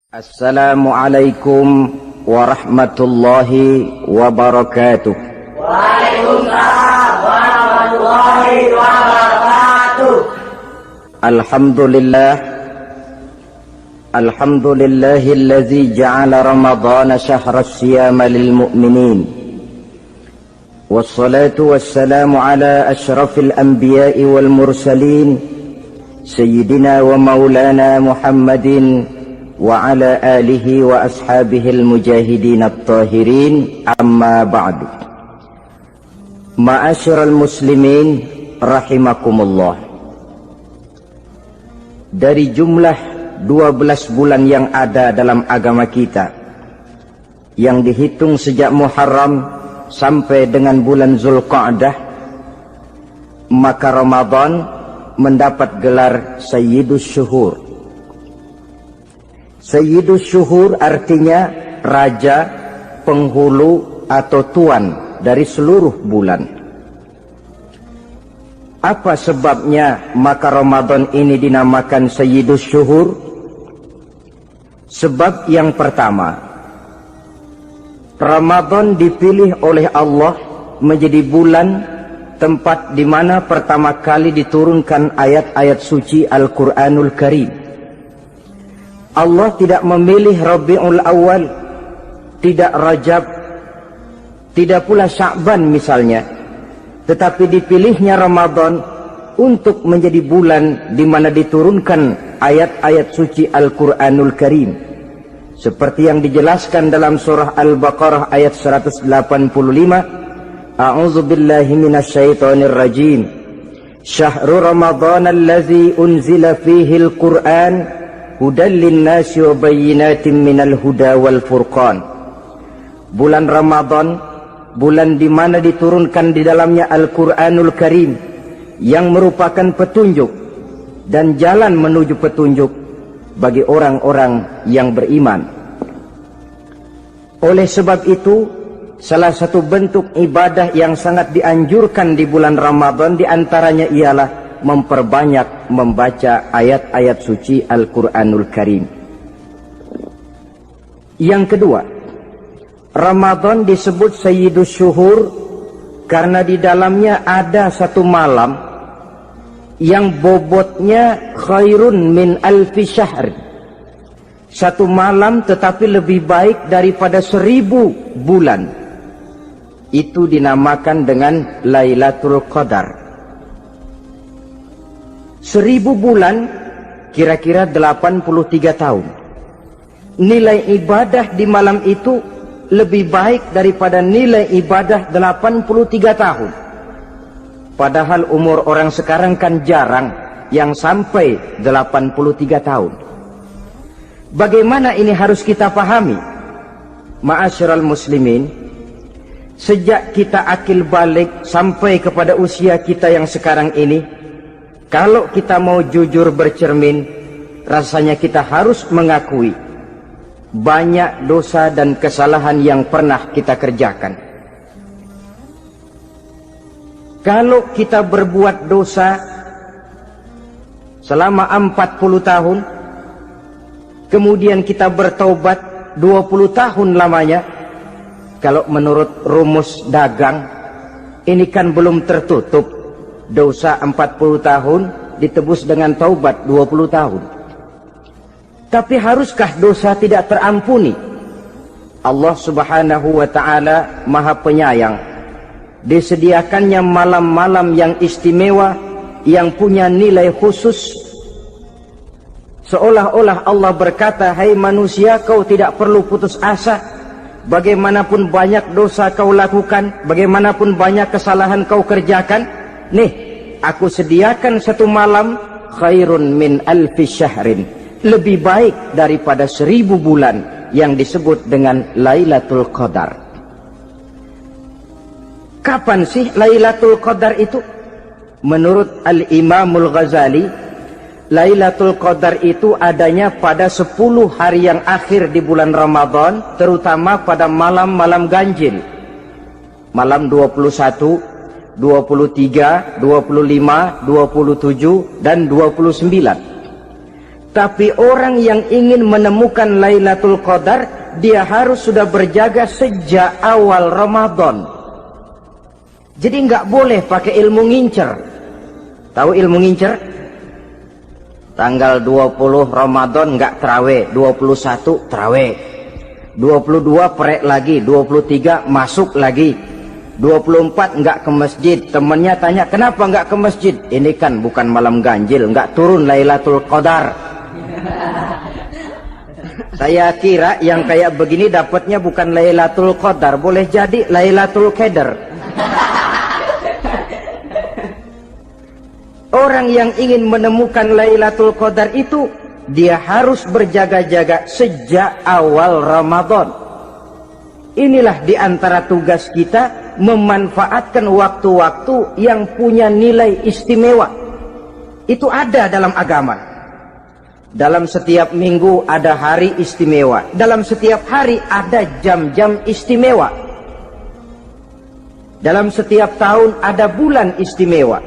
Assalamualaikum warahmatullahi wabarakatuh. Waalaikumsalam warahmatullahi wabarakatuh. Alhamdulillahilladzi ja'ala ramadhana syahra siyama lil mu'minin. Wassalatu wassalamu ala asyrafil anbiya'i wal mursalin sayyidina wa maulana Muhammadin wa ala alihi wa ashabihil mujahidin at-tahirin, amma ba'du. Ma'asyiral muslimin rahimakumullah. Dari jumlah 12 bulan yang ada dalam agama kita, yang dihitung sejak Muharram sampai dengan bulan Zulqa'dah, maka Ramadan mendapat gelar Sayyidus Syuhur. Sayyidus Syuhur artinya raja, penghulu atau tuan dari seluruh bulan. Apa sebabnya maka Ramadan ini dinamakan Sayyidus Syuhur? Sebab yang pertama, Ramadan dipilih oleh Allah menjadi bulan tempat di mana pertama kali diturunkan ayat-ayat suci Al-Quranul Karim. Allah tidak memilih Rabiul Awal, tidak Rajab, tidak pula Sya'ban misalnya, tetapi dipilihnya Ramadan untuk menjadi bulan di mana diturunkan ayat-ayat suci Al-Quranul Karim, seperti yang dijelaskan dalam surah Al-Baqarah ayat 185. A'udzu billahi minasyaitonir rajim. Syahrul Ramadan allazi unzila fihi al-Qur'an hudan linnasi wa bayyinatin minal huda wal furqan. Bulan Ramadan, bulan di mana diturunkan di dalamnya Al-Quranul Karim, yang merupakan petunjuk dan jalan menuju petunjuk bagi orang-orang yang beriman. Oleh sebab itu, salah satu bentuk ibadah yang sangat dianjurkan di bulan Ramadan diantaranya ialah memperbanyak membaca ayat-ayat suci Al-Quranul Karim. Yang kedua, Ramadan disebut Sayyidus Syuhur karena di dalamnya ada satu malam yang bobotnya khairun min alfi syahr. Satu malam tetapi lebih baik daripada 1000 bulan. Itu dinamakan dengan Lailatul Qadar. 1000 bulan kira-kira 83 tahun. Nilai ibadah di malam itu lebih baik daripada nilai ibadah 83 tahun. Padahal umur orang sekarang kan jarang yang sampai 83 tahun. Bagaimana ini harus kita pahami? Ma'asyiral muslimin, sejak kita akil balik sampai kepada usia kita yang sekarang ini, kalau kita mau jujur bercermin, rasanya kita harus mengakui banyak dosa dan kesalahan yang pernah kita kerjakan. Kalau kita berbuat dosa selama 40 tahun, kemudian kita bertaubat 20 tahun lamanya, kalau menurut rumus dagang, ini kan belum tertutup. Dosa 40 tahun ditebus dengan taubat 20 tahun. Tapi haruskah dosa tidak terampuni? Allah Subhanahu wa ta'ala Maha Penyayang. Disediakannya malam-malam yang istimewa, yang punya nilai khusus. Seolah-olah Allah berkata, hai manusia, kau tidak perlu putus asa. Bagaimanapun banyak dosa kau lakukan, bagaimanapun banyak kesalahan kau kerjakan, nih, aku sediakan satu malam khairun min alfi syahrin, lebih baik daripada 1000 bulan, yang disebut dengan Lailatul Qadar. Kapan sih Lailatul Qadar itu? Menurut Al-Imamul Ghazali, Lailatul Qadar itu adanya pada 10 hari yang akhir di bulan Ramadan, terutama pada malam-malam ganjil. Malam 21, 23, 25, 27, dan 29. Tapi orang yang ingin menemukan Lailatul Qadar, dia harus sudah berjaga sejak awal Ramadan. Jadi nggak boleh pakai ilmu ngincer. Tahu ilmu ngincer? Tanggal 20 Ramadan nggak terawih, 21 terawih, 22 perek lagi, 23 masuk lagi, 24 nggak ke masjid. Temennya tanya, kenapa nggak ke masjid? Ini kan bukan malam ganjil, nggak turun Lailatul Qadar. Saya kira yang kayak begini dapatnya bukan Lailatul Qadar, boleh jadi Lailatul Qadar. Orang yang ingin menemukan Lailatul Qadar itu, dia harus berjaga-jaga sejak awal Ramadan. Inilah diantara tugas kita, memanfaatkan waktu-waktu yang punya nilai istimewa. Itu ada dalam agama. Dalam setiap minggu ada hari istimewa. Dalam setiap hari ada jam-jam istimewa. Dalam setiap tahun ada bulan istimewa.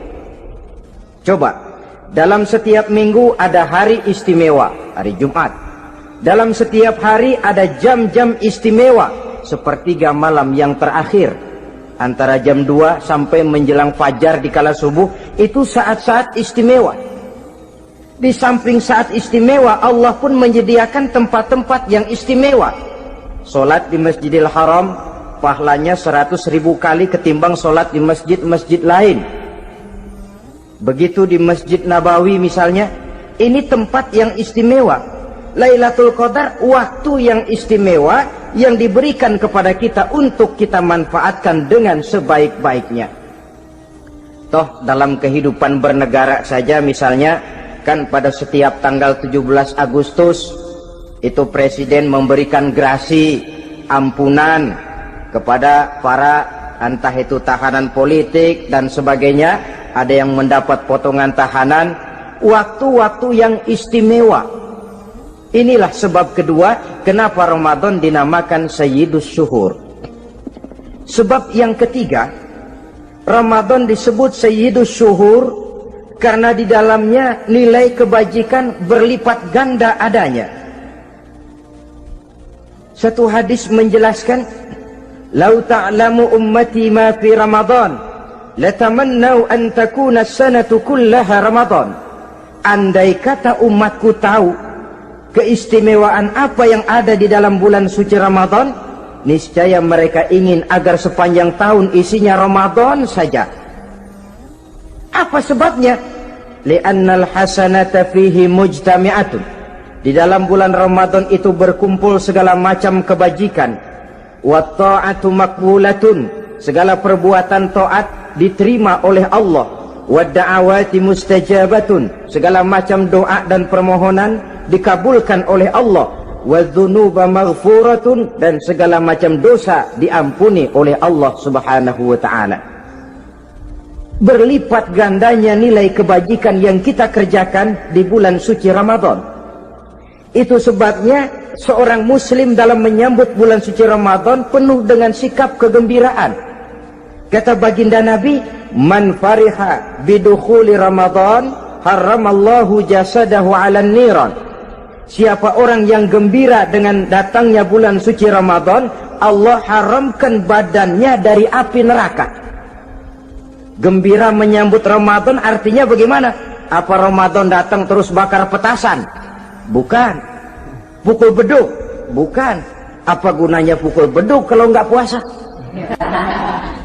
Coba, dalam setiap minggu ada hari istimewa, hari Jumat. Dalam setiap hari ada jam-jam istimewa, sepertiga malam yang terakhir. Antara jam 2 sampai menjelang fajar di kala subuh, itu saat-saat istimewa. Di samping saat istimewa, Allah pun menyediakan tempat-tempat yang istimewa. Solat di Masjidil Haram, pahalanya 100.000 kali ketimbang solat di masjid-masjid lain. Begitu di Masjid Nabawi misalnya, ini tempat yang istimewa. Lailatul Qadar waktu yang istimewa yang diberikan kepada kita untuk kita manfaatkan dengan sebaik-baiknya. Toh dalam kehidupan bernegara saja misalnya, kan pada setiap tanggal 17 Agustus itu presiden memberikan grasi ampunan kepada para entah itu tahanan politik dan sebagainya. Ada yang mendapat potongan tahanan, waktu-waktu yang istimewa. Inilah sebab kedua kenapa Ramadan dinamakan Sayyidus Syuhur. Sebab yang ketiga, Ramadan disebut Sayyidus Syuhur karena di dalamnya nilai kebajikan berlipat ganda adanya. Satu hadis menjelaskan, "Lau ta'lamu ummati ma fi Ramadan, latamannau an takuna as-sanatu kullaha Ramadan." Andai kata umatku tahu keistimewaan apa yang ada di dalam bulan suci Ramadan, niscaya mereka ingin agar sepanjang tahun isinya Ramadan saja. Apa sebabnya? Li'annal hasanata fihi mujtami'atun. Di dalam bulan Ramadan itu berkumpul segala macam kebajikan. Wa ta'atu maqbulatun. Segala perbuatan taat diterima oleh Allah. Wa da'awati mustajabatun. Segala macam doa dan permohonan dikabulkan oleh Allah. Wa dzunuba maghfuratun. Dan segala macam dosa diampuni oleh Allah Subhanahu wa ta'ala. Berlipat gandanya nilai kebajikan yang kita kerjakan di bulan suci Ramadan. Itu sebabnya seorang muslim dalam menyambut bulan suci Ramadan penuh dengan sikap kegembiraan. Kata baginda Nabi, "Man fariha bidukhuli Ramadan, haramallahu jasadahu 'alan niran." Siapa orang yang gembira dengan datangnya bulan suci Ramadan, Allah haramkan badannya dari api neraka. Gembira menyambut Ramadan artinya bagaimana? Apa Ramadan datang terus bakar petasan? Bukan. Pukul beduk? Bukan. Apa gunanya pukul beduk kalau nggak puasa?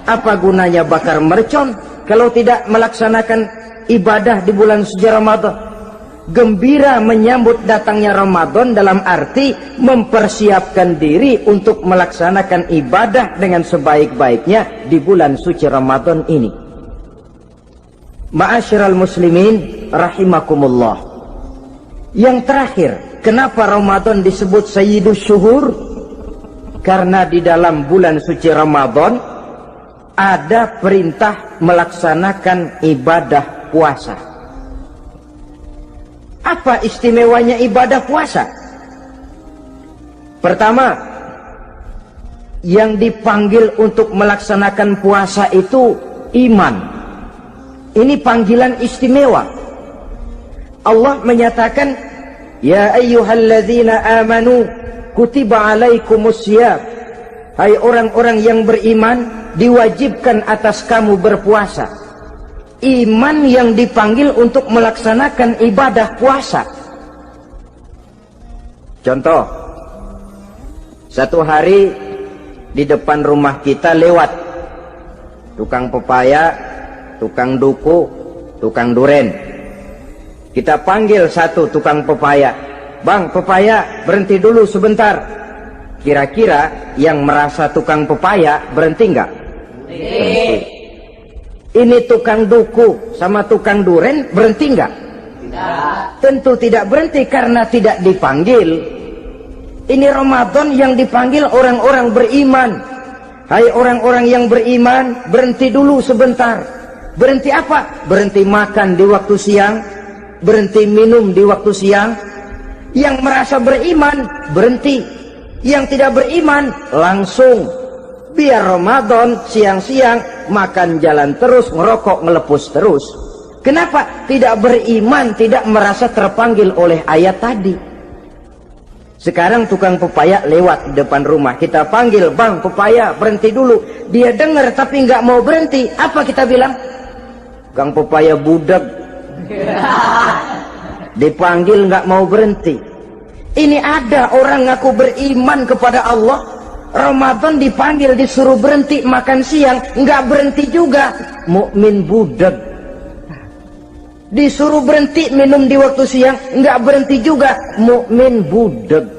Apa gunanya bakar mercon kalau tidak melaksanakan ibadah di bulan suci Ramadan? Gembira menyambut datangnya Ramadan dalam arti mempersiapkan diri untuk melaksanakan ibadah dengan sebaik-baiknya di bulan suci Ramadan ini. Ma'asyiral muslimin rahimakumullah. Yang terakhir, kenapa Ramadan disebut Sayyidus Syuhur? Karena di dalam bulan suci Ramadan ada perintah melaksanakan ibadah puasa. Apa istimewanya ibadah puasa? Pertama, yang dipanggil untuk melaksanakan puasa itu iman. Ini panggilan istimewa. Allah menyatakan, Ya ayyuhalladzina amanu kutiba alaikumusiyam. Hai orang-orang yang beriman, diwajibkan atas kamu berpuasa. Iman yang dipanggil untuk melaksanakan ibadah puasa. Contoh, satu hari di depan rumah kita lewat tukang pepaya, tukang duku, tukang duren. Kita panggil satu tukang pepaya, "Bang, pepaya, berhenti dulu sebentar." Kira-kira yang merasa tukang pepaya berhenti enggak? Berhenti. Ini tukang duku sama tukang duren berhenti enggak? Tidak. Tentu tidak berhenti karena tidak dipanggil. Ini Ramadan yang dipanggil orang-orang beriman. Hai orang-orang yang beriman, berhenti dulu sebentar. Berhenti apa? Berhenti makan di waktu siang, berhenti minum di waktu siang. Yang merasa beriman berhenti. Yang tidak beriman langsung. Biar Ramadan siang-siang makan jalan terus, ngerokok ngelepus terus. Kenapa? Tidak beriman, tidak merasa terpanggil oleh ayat tadi. Sekarang tukang pepaya lewat di depan rumah, kita panggil, "Bang, pepaya, berhenti dulu." Dia dengar tapi nggak mau berhenti. Apa kita bilang? Kang pepaya budak. Dipanggil nggak mau berhenti. Ini ada orang ngaku beriman kepada Allah, Ramadan dipanggil disuruh berhenti makan siang, nggak berhenti juga. Mukmin budak. Disuruh berhenti minum di waktu siang, nggak berhenti juga. Mukmin budak.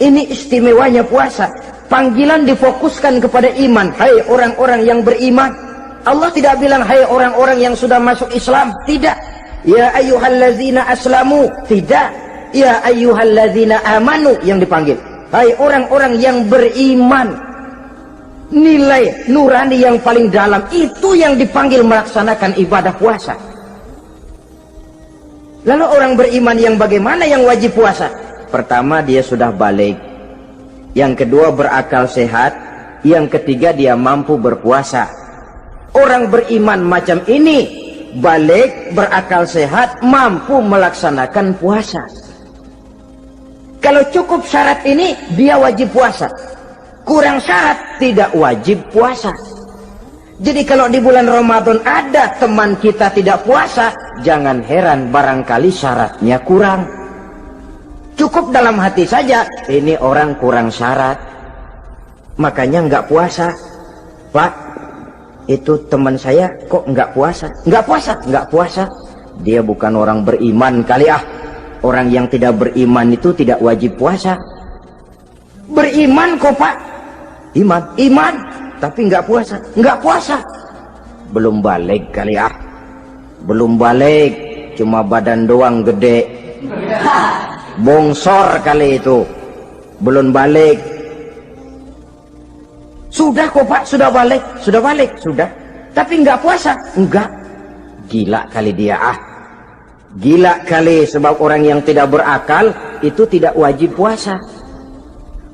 Ini istimewanya puasa. Panggilan difokuskan kepada iman. Hai orang-orang yang beriman. Allah tidak bilang hai orang-orang yang sudah masuk Islam. Tidak. Ya ayyuhallazina aslamu. Tidak. Ya ayyuhalladzina amanu yang dipanggil. Hai orang-orang yang beriman. Nilai nurani yang paling dalam itu yang dipanggil melaksanakan ibadah puasa. Lalu orang beriman yang bagaimana yang wajib puasa? Pertama, dia sudah balik. Yang kedua, berakal sehat. Yang ketiga, dia mampu berpuasa. Orang beriman macam ini balik, berakal sehat, mampu melaksanakan puasa. Kalau cukup syarat ini, dia wajib puasa. Kurang syarat, tidak wajib puasa. Jadi kalau di bulan Ramadan ada teman kita tidak puasa, jangan heran barangkali syaratnya kurang. Cukup dalam hati saja, ini orang kurang syarat, makanya nggak puasa. Pak, itu teman saya kok nggak puasa? Nggak puasa, nggak puasa. Dia bukan orang beriman kali ah. Orang yang tidak beriman itu tidak wajib puasa. Beriman kok Pak? Iman, tapi nggak puasa. Nggak puasa. Belum balik kali ah. Belum balik, cuma badan doang gede. Bongsor kali itu. Belum balik. Sudah kok Pak, sudah balik. Sudah balik, sudah. Tapi nggak puasa. Enggak. Gila kali dia ah. Gila kali, sebab orang yang tidak berakal itu tidak wajib puasa.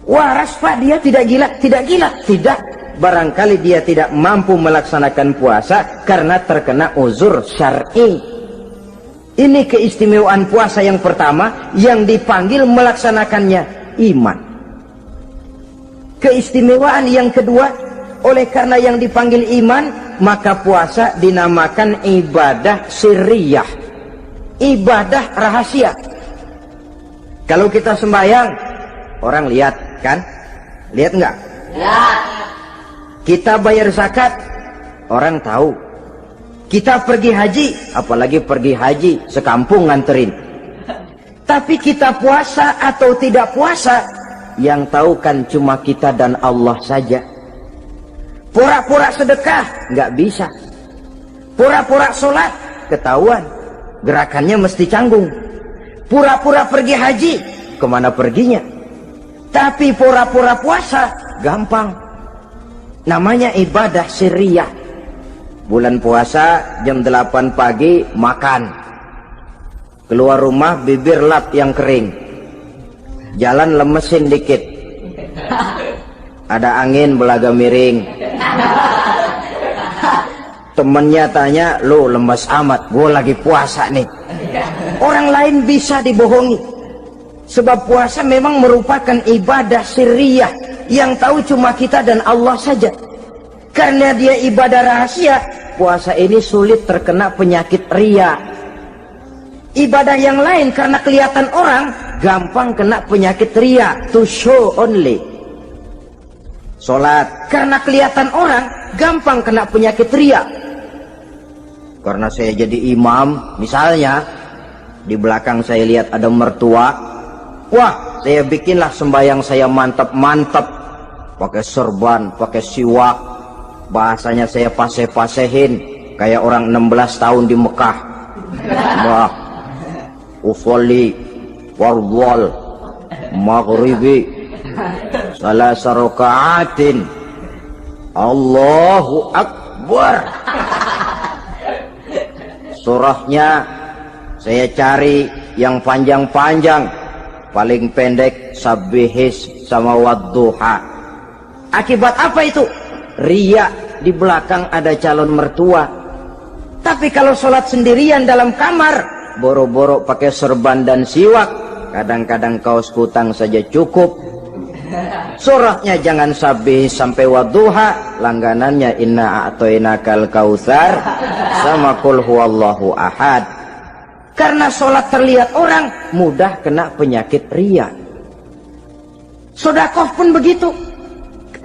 Waras Pak, dia tidak gila. Tidak gila, tidak. Barangkali dia tidak mampu melaksanakan puasa karena terkena uzur syar'i. Ini keistimewaan puasa yang pertama, yang dipanggil melaksanakannya iman. Keistimewaan yang kedua, oleh karena yang dipanggil iman, maka puasa dinamakan ibadah sirriyah, ibadah rahasia. Kalau kita sembahyang, orang lihat kan? Lihat enggak? Lihat. Kita bayar zakat, orang tahu. Kita pergi haji, apalagi pergi haji, sekampung nganterin. Tapi kita puasa atau tidak puasa, yang tahu kan cuma kita dan Allah saja. Pura-pura sedekah, nggak bisa. Pura-pura sholat, ketahuan. Gerakannya mesti canggung. Pura-pura pergi haji, kemana perginya? Tapi pura-pura puasa, gampang. Namanya ibadah sirriyah. Bulan puasa jam 8 pagi makan. Keluar rumah bibir lap yang kering. Jalan lemesin dikit. Ada angin belaga miring. Temennya tanya, "Lu lemes amat." "Gua lagi puasa nih." Orang lain bisa dibohongi. Sebab puasa memang merupakan ibadah sirriyah yang tahu cuma kita dan Allah saja. Karena dia ibadah rahasia, puasa ini sulit terkena penyakit riya. Ibadah yang lain karena kelihatan orang, gampang kena penyakit riya, to show only. Sholat karena kelihatan orang, gampang kena penyakit riya. Karena saya jadi imam, misalnya di belakang saya lihat ada mertua, wah, saya bikinlah sembahyang saya mantap-mantap, pakai serban, pakai siwak, bahasanya saya paseh-pasehin kayak orang 16 tahun di Mekah. Wah, ufolli warwal maghribi salasa raka'atin Allahu Akbar. Surahnya saya cari yang panjang-panjang, paling pendek sabbihis sama wadduha. Akibat apa itu? Riya, di belakang ada calon mertua. Tapi kalau sholat sendirian dalam kamar, boro-boro pakai serban dan siwak, kadang-kadang kaos kutang saja cukup. Surahnya jangan sabbih sampai wadduha, langganannya inna a'toinakal kautsar sama qul huwallahu ahad. Karena sholat terlihat orang, mudah kena penyakit riya. Sedekah pun begitu.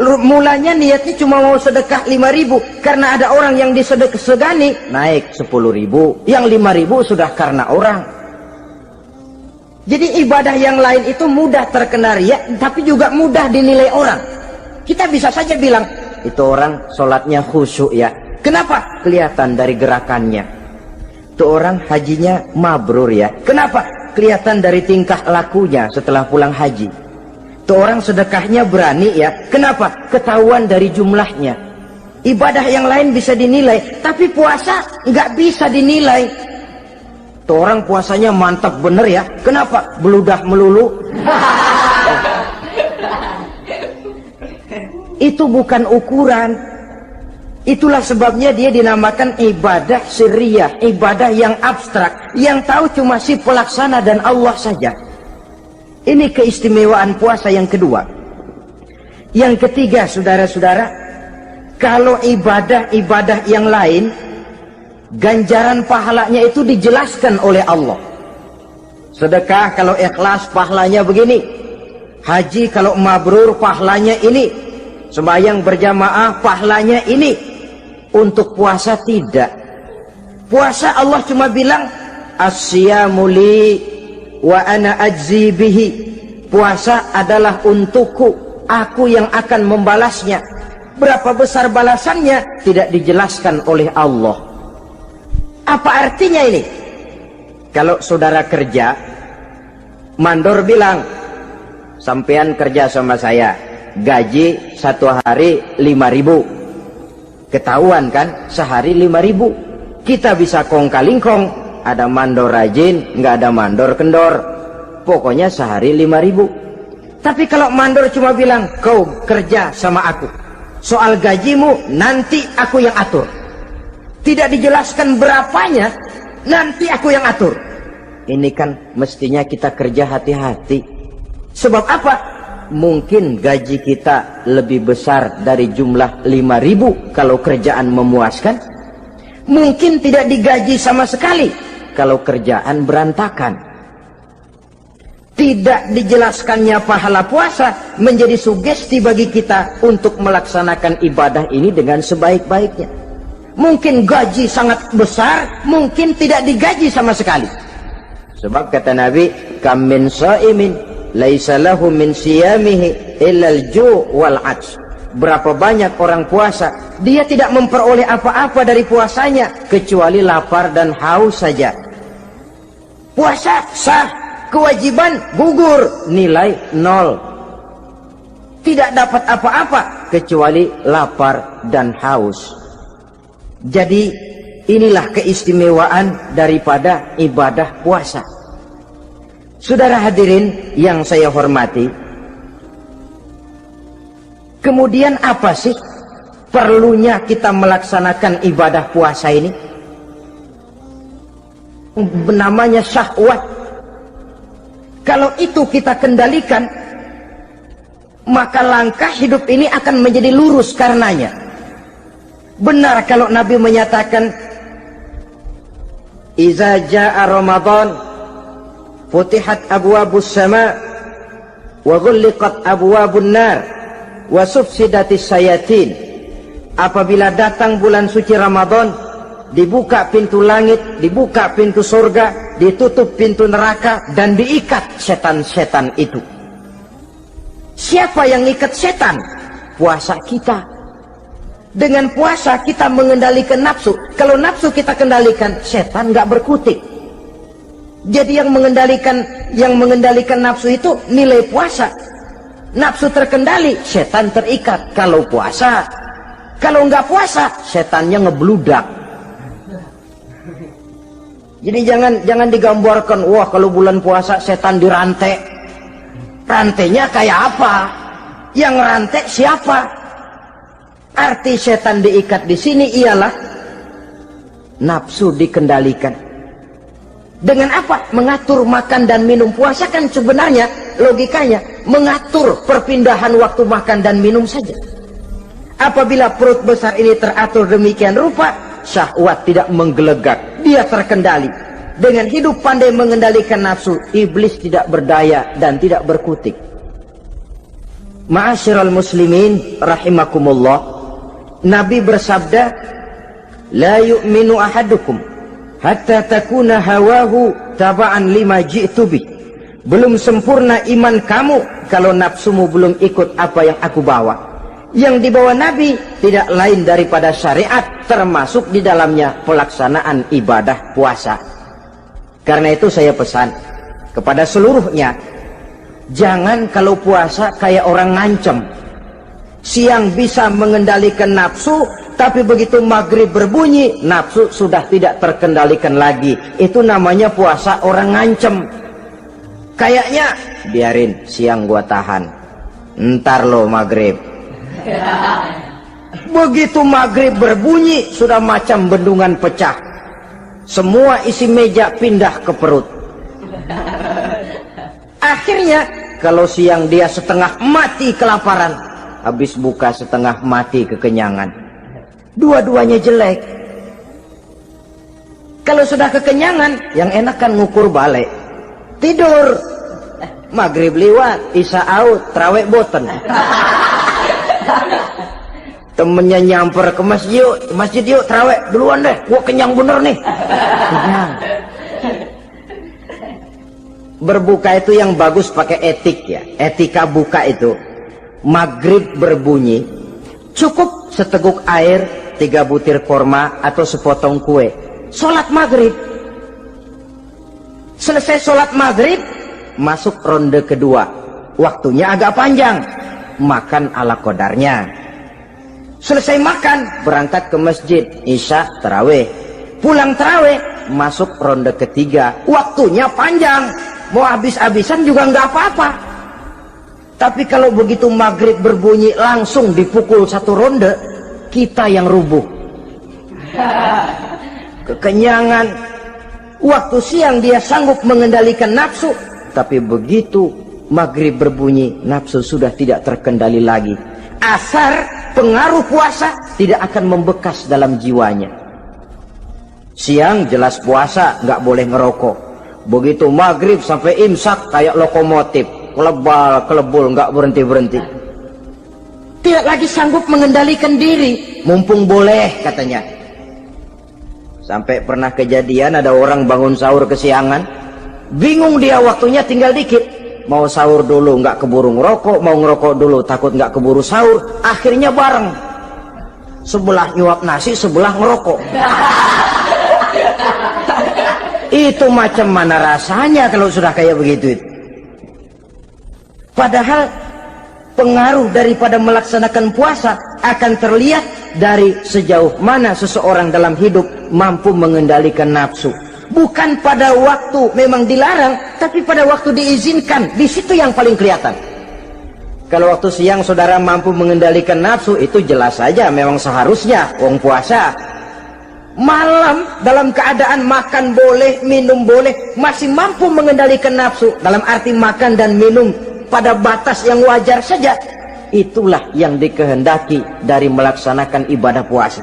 Mulanya niatnya cuma mau sedekah 5.000, karena ada orang yang disedekahsegani naik 10.000, yang 5.000 sudah karena orang. Jadi ibadah yang lain itu mudah terkena riya, tapi juga mudah dinilai orang. Kita bisa saja bilang, itu orang sholatnya khusyuk ya. Kenapa? Kelihatan dari gerakannya. Itu orang hajinya mabrur ya. Kenapa? Kelihatan dari tingkah lakunya setelah pulang haji. Itu orang sedekahnya berani ya. Kenapa? Ketahuan dari jumlahnya. Ibadah yang lain bisa dinilai, tapi puasa nggak bisa dinilai. Itu orang puasanya mantap bener ya. Kenapa? Beludah melulu. Itu bukan ukuran. Itulah sebabnya dia dinamakan ibadah sirriyah, ibadah yang abstrak, yang tahu cuma si pelaksana dan Allah saja. Ini keistimewaan puasa yang kedua. Yang ketiga, saudara-saudara, kalau ibadah-ibadah yang lain, ganjaran pahalanya itu dijelaskan oleh Allah. Sedekah kalau ikhlas pahalanya begini, haji kalau mabrur pahalanya ini, sembahyang berjamaah pahalanya ini. Untuk puasa tidak. Puasa Allah cuma bilang as-siyamu li wa ana ajzi bihi. Puasa adalah untukku, aku yang akan membalasnya. Berapa besar balasannya tidak dijelaskan oleh Allah. Apa artinya ini? Kalau saudara kerja, mandor bilang, sampean kerja sama saya, gaji satu hari 5.000. Ketahuan kan, sehari 5.000. Kita bisa kong kalingkong, ada mandor rajin, nggak ada mandor kendor. Pokoknya sehari 5.000. Tapi kalau mandor cuma bilang, kau kerja sama aku, soal gajimu nanti aku yang atur. Tidak dijelaskan berapanya, nanti aku yang atur. Ini kan mestinya kita kerja hati-hati. Sebab apa? Mungkin gaji kita lebih besar dari jumlah 5.000 kalau kerjaan memuaskan. Mungkin tidak digaji sama sekali kalau kerjaan berantakan. Tidak dijelaskannya pahala puasa menjadi sugesti bagi kita untuk melaksanakan ibadah ini dengan sebaik-baiknya. Mungkin gaji sangat besar, mungkin tidak digaji sama sekali. Sebab kata Nabi, kam min shaimin laisa lahu min siyamihi illa al-ju' wal 'atsh. Berapa banyak orang puasa, dia tidak memperoleh apa-apa dari puasanya kecuali lapar dan haus saja. Puasa sah, kewajiban gugur, nilai 0. Tidak dapat apa-apa kecuali lapar dan haus. Jadi inilah keistimewaan daripada ibadah puasa. Saudara hadirin yang saya hormati, kemudian apa sih perlunya kita melaksanakan ibadah puasa ini? namanya syahwat. Kalau itu kita kendalikan, maka langkah hidup ini akan menjadi lurus karenanya. Benar kalau Nabi menyatakan, "Iza jaa Ramadan, futihat abwabus sama, wa ghulliqat abwabun nar, wa sufsidatis sayatin." Apabila datang bulan suci Ramadan, dibuka pintu langit, dibuka pintu surga, ditutup pintu neraka, dan diikat setan-setan itu. Siapa yang ikat setan? Puasa kita. Dengan puasa kita mengendalikan nafsu. Kalau nafsu kita kendalikan, setan nggak berkutik. Jadi yang mengendalikan nafsu itu nilai puasa. Nafsu terkendali, setan terikat. Kalau puasa, kalau nggak puasa, setannya ngebludak. Jadi jangan digambarkan, wah kalau bulan puasa setan dirantai. Rantainya kayak apa? Yang rantai siapa? Arti setan diikat di sini ialah nafsu dikendalikan. Dengan apa? Mengatur makan dan minum. Puasa kan sebenarnya logikanya mengatur perpindahan waktu makan dan minum saja. Apabila perut besar ini teratur demikian rupa, syahwat tidak menggelegak, dia terkendali. Dengan hidup pandai mengendalikan nafsu, iblis tidak berdaya dan tidak berkutik. Ma'asyiral muslimin rahimakumullah, Nabi bersabda, "La yu'minu ahadukum hatta takuna hawahu taba'an lima ji'tu bih." Belum sempurna iman kamu kalau nafsumu belum ikut apa yang aku bawa. Yang dibawa Nabi tidak lain daripada syariat, termasuk di dalamnya pelaksanaan ibadah puasa. Karena itu saya pesan kepada seluruhnya, jangan kalau puasa kayak orang ngancem. Siang bisa mengendalikan nafsu, tapi begitu maghrib berbunyi, nafsu sudah tidak terkendalikan lagi. Itu namanya puasa orang ngancem. Kayaknya biarin siang gua tahan, ntar lo maghrib. Begitu maghrib berbunyi, sudah macam bendungan pecah. Semua isi meja pindah ke perut. Akhirnya kalau siang dia setengah mati kelaparan, habis buka setengah mati kekenyangan. Dua-duanya jelek. Kalau sudah kekenyangan, yang enak kan ngukur balik. Tidur. Maghrib liwat, isya out, trawek boten. Temennya nyamper ke masjid yuk terawih duluan deh, gua kenyang bener nih. Kenyang. Berbuka itu yang bagus pakai etik ya, etika buka itu. Maghrib berbunyi, cukup seteguk air, 3 butir korma atau sepotong kue. Sholat maghrib. Selesai sholat maghrib, masuk ronde kedua. Waktunya agak panjang, makan ala qadarnya. Selesai makan, berangkat ke masjid, isya, tarawih. Pulang tarawih, masuk ronde ketiga. Waktunya panjang, mau habis-habisan juga nggak apa-apa. Tapi kalau begitu maghrib berbunyi langsung dipukul 1 ronde, kita yang rubuh. Kekenyangan. Waktu siang dia sanggup mengendalikan nafsu, tapi begitu maghrib berbunyi, nafsu sudah tidak terkendali lagi. Asar pengaruh puasa tidak akan membekas dalam jiwanya. Siang jelas puasa, nggak boleh ngerokok. Begitu maghrib sampai imsak kayak lokomotif, kelebul nggak berhenti-berhenti. Tidak lagi sanggup mengendalikan diri, mumpung boleh katanya. Sampai pernah kejadian ada orang bangun sahur kesiangan, bingung dia waktunya tinggal dikit. Mau sahur dulu nggak keburu ngerokok, mau ngerokok dulu takut nggak keburu sahur, akhirnya bareng. Sebelah nyuap nasi, sebelah ngerokok. Itu macam mana rasanya kalau sudah kayak begitu itu? Padahal pengaruh daripada melaksanakan puasa akan terlihat dari sejauh mana seseorang dalam hidup mampu mengendalikan nafsu. Bukan pada waktu memang dilarang, tapi pada waktu diizinkan. Di situ yang paling kelihatan. Kalau waktu siang saudara mampu mengendalikan nafsu, itu jelas saja memang seharusnya wong puasa. malam dalam keadaan makan boleh, minum boleh, masih mampu mengendalikan nafsu, dalam arti makan dan minum pada batas yang wajar saja, itulah yang dikehendaki dari melaksanakan ibadah puasa.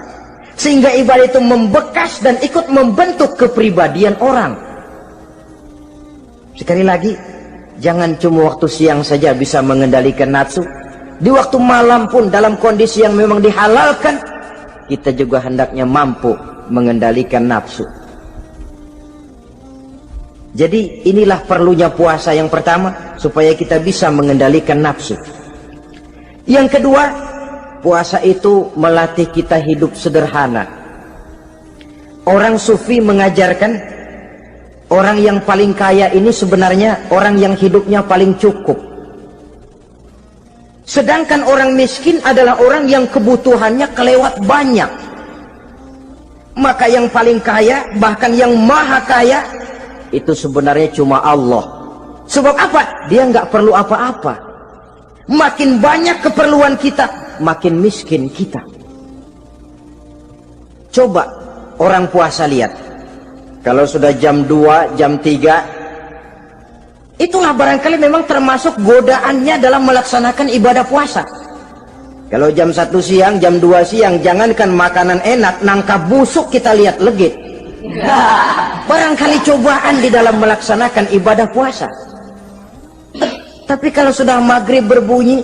Sehingga ibadah itu membekas dan ikut membentuk kepribadian orang. Sekali lagi, jangan cuma waktu siang saja bisa mengendalikan nafsu. Di waktu malam pun dalam kondisi yang memang dihalalkan, kita juga hendaknya mampu mengendalikan nafsu. Jadi inilah perlunya puasa yang pertama, supaya kita bisa mengendalikan nafsu. Yang kedua, puasa itu melatih kita hidup sederhana. Orang sufi mengajarkan, orang yang paling kaya ini sebenarnya orang yang hidupnya paling cukup. Sedangkan orang miskin adalah orang yang kebutuhannya kelewat banyak. Maka yang paling kaya, bahkan yang maha kaya, itu sebenarnya cuma Allah. Sebab apa? Dia nggak perlu apa-apa. Makin banyak keperluan kita, makin miskin kita. Coba orang puasa lihat. Kalau sudah jam 2, jam 3, itulah barangkali memang termasuk godaannya dalam melaksanakan ibadah puasa. Kalau jam 1 siang, jam 2 siang, jangankan makanan enak, nangka busuk kita lihat legit. Barangkali cobaan di dalam melaksanakan ibadah puasa. Tapi kalau sudah maghrib berbunyi,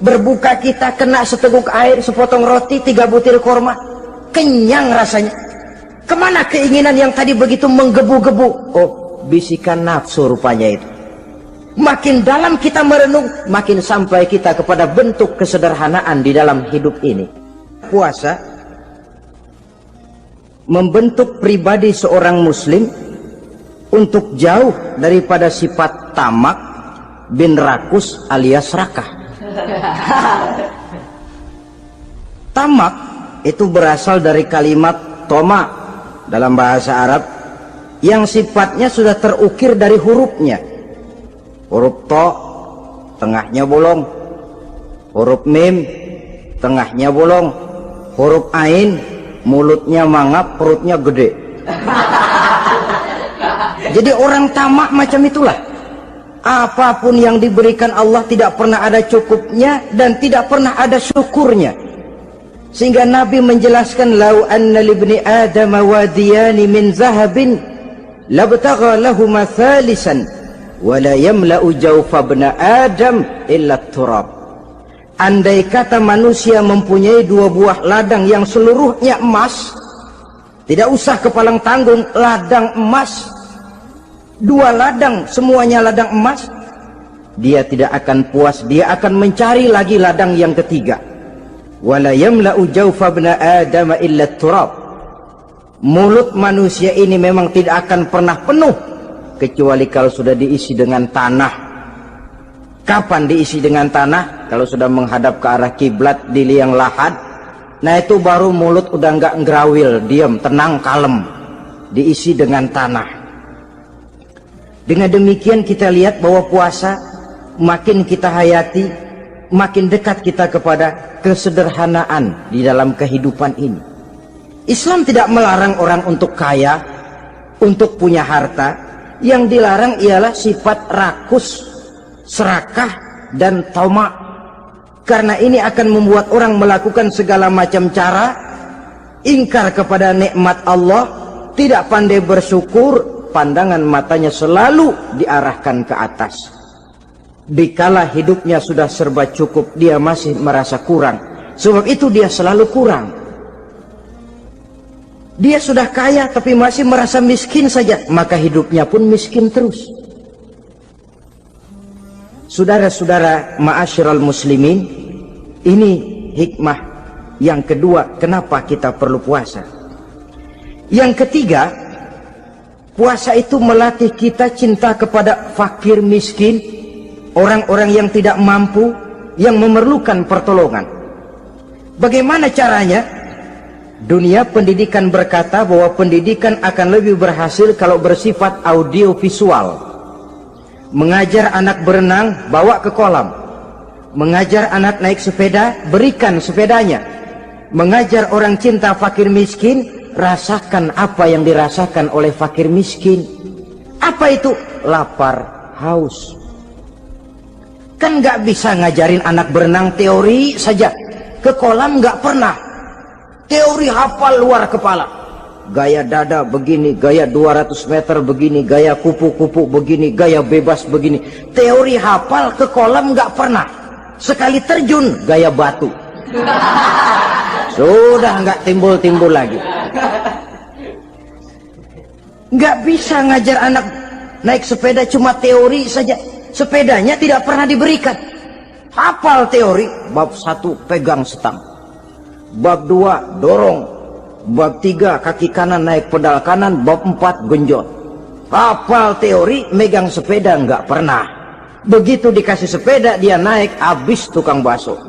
berbuka kita kena seteguk air, sepotong roti, 3 butir korma, kenyang rasanya. Kemana keinginan yang tadi begitu menggebu-gebu? Oh, bisikan nafsu rupanya itu. Makin dalam kita merenung, makin sampai kita kepada bentuk kesederhanaan di dalam hidup ini. Puasa membentuk pribadi seorang muslim untuk jauh daripada sifat tamak bin rakus alias rakah. Tamak itu berasal dari kalimat toma dalam bahasa Arab yang sifatnya sudah terukir dari hurufnya. Huruf to, tengahnya bolong. Huruf mim, tengahnya bolong. Huruf ain, mulutnya mangap, perutnya gede. Jadi orang tamak macam itulah. Apapun yang diberikan Allah tidak pernah ada cukupnya dan tidak pernah ada syukurnya. Sehingga Nabi menjelaskan, lau anna libni adam wadiyani min zahabin labtagha lahuma thalisan wala yamla'u jawfa ibna adam illa turab. Andai kata manusia mempunyai 2 buah ladang yang seluruhnya emas, tidak usah kepalang tanggung, ladang emas, 2 ladang semuanya ladang emas, dia tidak akan puas, dia akan mencari lagi ladang yang ketiga. Wala yamla'u jawfa ibna adam illa turab. Mulut manusia ini memang tidak akan pernah penuh kecuali kalau sudah diisi dengan tanah. Kapan diisi dengan tanah? Kalau sudah menghadap ke arah kiblat di liang lahat, nah itu baru mulut udah nggak ngerawil, diam, tenang, kalem, diisi dengan tanah. Dengan demikian kita lihat bahwa puasa makin kita hayati, makin dekat kita kepada kesederhanaan di dalam kehidupan ini. Islam tidak melarang orang untuk kaya, untuk punya harta. Yang dilarang ialah sifat rakus, serakah, dan tamak. Karena ini akan membuat orang melakukan segala macam cara, ingkar kepada nikmat Allah, tidak pandai bersyukur, pandangan matanya selalu diarahkan ke atas. Dikala hidupnya sudah serba cukup, dia masih merasa kurang. Sebab itu dia selalu kurang. Dia sudah kaya tapi masih merasa miskin saja, maka hidupnya pun miskin terus. Saudara-saudara ma'asyiral muslimin, ini hikmah yang kedua kenapa kita perlu puasa. Yang ketiga, puasa itu melatih kita cinta kepada fakir miskin, orang-orang yang tidak mampu, yang memerlukan pertolongan. Bagaimana caranya? Dunia pendidikan berkata bahwa pendidikan akan lebih berhasil kalau bersifat audio visual. Mengajar anak berenang, bawa ke kolam. Mengajar anak naik sepeda, berikan sepedanya. mengajar orang cinta fakir miskin, rasakan apa yang dirasakan oleh fakir miskin. Apa itu? Lapar, haus. Kan nggak bisa ngajarin anak berenang teori saja, ke kolam nggak pernah. Teori hafal luar kepala, gaya dada begini, gaya 200 meter begini, gaya kupu-kupu begini, gaya bebas begini. Teori hafal, ke kolam nggak pernah. Sekali terjun gaya batu, sudah nggak timbul-timbul lagi. Nggak bisa ngajar anak naik sepeda cuma teori saja, sepedanya tidak pernah diberikan. Hafal teori, bab 1 pegang setang, bab 2 dorong, bab 3 kaki kanan naik pedal kanan, bab 4 genjot. Hafal teori, megang sepeda nggak pernah. Begitu dikasih sepeda dia naik, habis tukang bakso.